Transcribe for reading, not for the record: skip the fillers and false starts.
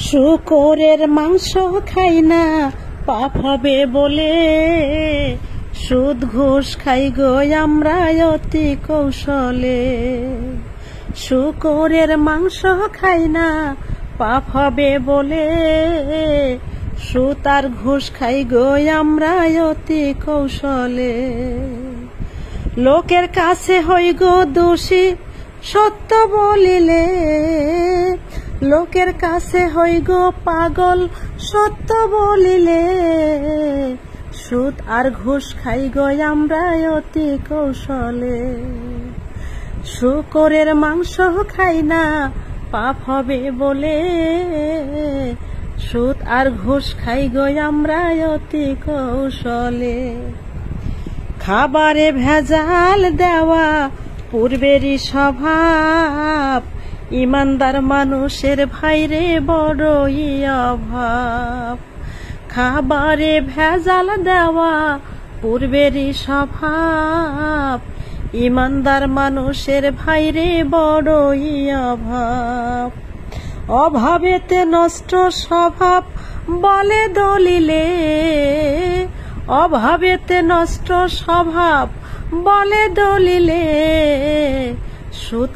শূকরের মাংস খাই না পাপ হবে বলে, সুদ ঘুষ খাই গো আমরা অতি কৌশলে। শূকরের মাংস খাই না পাপ হবে বলে, সুদ আর ঘুষ খাই গো আমরা অতি কৌশলে। লোকের কাছে হই গো দোষী সত্য বলিলে, লোকের কাছে হই গো পাগল সত্য বলিলে, সুদ আর ঘুষ খাই গো আমরা অতি কৌশলে। শূকরের মাংস খাই না পাপ হবে বলে, সুদ আর ঘুষ খাই গো আমরা অতি কৌশলে। খাবারে ভেজাল দেওয়া পূর্বেরই স্বভাব, ইমানদার মানুষের ভাইরে বড়ই অভাব। খাবারে ভেজাল দেওয়া পূর্বেরই স্বভাব, ইমানদার মানুষের ভাইরে বড়ই অভাব। অভাবেতে নষ্ট স্বভাব বলে দলিলে, অভাবেতে নষ্ট স্বভাব বলে দলিলে, সুদ